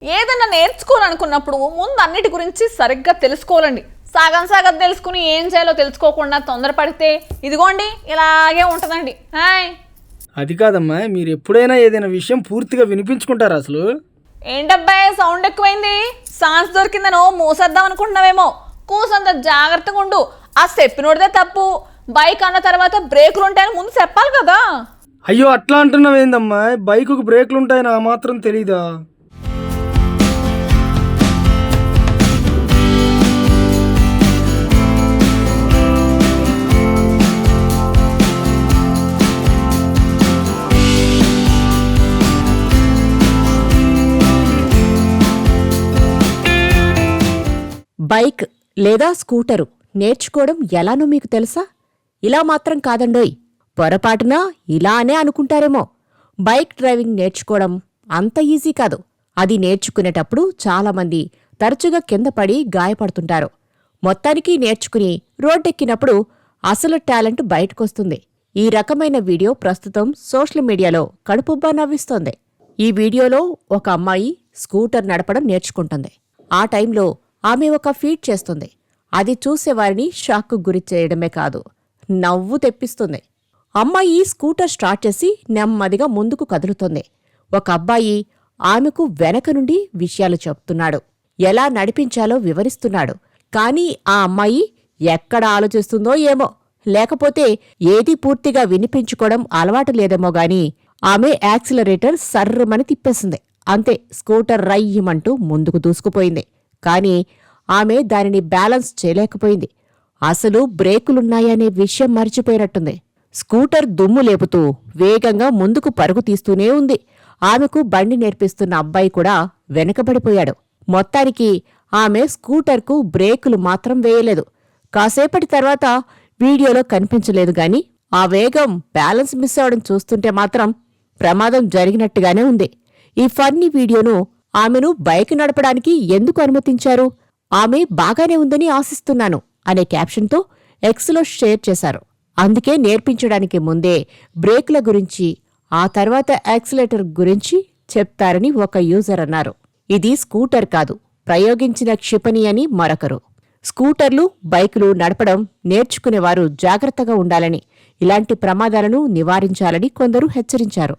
ఏదైనా నేర్చుకోవాలనుకున్నప్పుడు ముందు అన్నిటి గురించి సరిగ్గా తెలుసుకోవాలండి. సగం సగం తెలుసుకుని ఏం చేయాలో తెలుసుకోకుండా తొందరపడితే ఇదిగోండి ఇలాగే ఉంటుందండి. హాయ్, అది కాదమ్మా, మీరు ఎప్పుడైనా ఏదైనా విషయం పూర్తిగా వినిపించుకుంటారా అసలు? ఏంటబ్బాయి సౌండ్ ఎక్కువైంది? సాన్స్ దొరికిందనో మోసేద్దాం అనుకుంటున్నావేమో. కూసంత జాగ్రత్తగా ఉండు. ఆ చెప్పినోడిదే తప్పు. బైక్ అన్న తర్వాత బ్రేకులు ఉంటాయని ముందు చెప్పాలి కదా. అయ్యో, అట్లా అంటున్నావేందమ్మా? బైకుకు బ్రేకులు ఉంటాయని ఆ మాత్రం తెలీదా? బైక్ లేదా స్కూటరు నేర్చుకోవడం ఎలానో మీకు తెలుసా? ఇలా మాత్రం కాదండోయ్, పొరపాటున ఇలానే అనుకుంటారేమో. బైక్ డ్రైవింగ్ నేర్చుకోవడం అంత ఈజీ కాదు. అది నేర్చుకునేటప్పుడు చాలామంది తరచుగా కింద పడి గాయపడుతుంటారు. మొత్తానికి నేర్చుకుని రోడ్డెక్కినప్పుడు అసలు టాలెంట్ బయటకొస్తుంది. ఈ రకమైన వీడియో ప్రస్తుతం సోషల్ మీడియాలో కడుపుబ్బా నవ్విస్తోంది. ఈ వీడియోలో ఒక అమ్మాయి స్కూటర్ నడపడం నేర్చుకుంటుంది. ఆ టైంలో ఆమె ఒక ఫీట్ చేస్తుంది. అది చూసేవారిని షాక్కు గురి చేయడమే కాదు, నవ్వు తెప్పిస్తుంది. అమ్మాయి స్కూటర్ స్టార్ట్ చేసి నెమ్మదిగా ముందుకు కదులుతుంది. ఒక అబ్బాయి ఆమెకు వెనక నుండి విషయాలు చెప్తున్నాడు, ఎలా నడిపించాలో వివరిస్తున్నాడు. కానీ ఆ అమ్మాయి ఎక్కడ ఆలోచిస్తుందో ఏమో, లేకపోతే ఏదీ పూర్తిగా వినిపించుకోవడం అలవాటు లేదేమో గాని ఆమె యాక్సిలరేటర్ సర్రమని తిప్పేసింది. అంతే, స్కూటర్ రయ్యమంటూ ముందుకు దూసుకుపోయింది. కాని ఆమె దానిని బ్యాలెన్స్ చేయలేకపోయింది. అసలు బ్రేకులున్నాయనే విషయం మర్చిపోయినట్టుంది. స్కూటర్ దుమ్ము లేపుతూ వేగంగా ముందుకు పరుగు తీస్తూనే ఉంది. ఆమెకు బండి నేర్పిస్తున్న అబ్బాయి కూడా వెనకబడిపోయాడు. మొత్తానికి ఆమె స్కూటర్కు బ్రేకులు మాత్రం వేయలేదు. కాసేపటి తర్వాత వీడియోలో కనిపించలేదు గాని ఆ వేగం బ్యాలెన్స్ మిస్ అవడం చూస్తుంటే మాత్రం ప్రమాదం జరిగినట్టుగానే ఉంది. ఈ ఫన్నీ వీడియోను ఆమెను బైక్ నడపడానికి ఎందుకు అనుమతించారు? ఆమె బాగానే ఉందని ఆశిస్తున్నాను అనే క్యాప్షన్తో ఎక్స్లో షేర్ చేశారు. అందుకే నేర్పించడానికి ముందే బ్రేకుల గురించి, ఆ తర్వాత యాక్సిలేటర్ గురించి చెప్తారని ఒక యూజర్ అన్నారు. ఇది స్కూటర్ కాదు, ప్రయోగించిన క్షిపణి అని మరొకరు. స్కూటర్లు, బైకులు నడపడం నేర్చుకునేవారు జాగ్రత్తగా ఉండాలని, ఇలాంటి ప్రమాదాలను నివారించాలని కొందరు హెచ్చరించారు.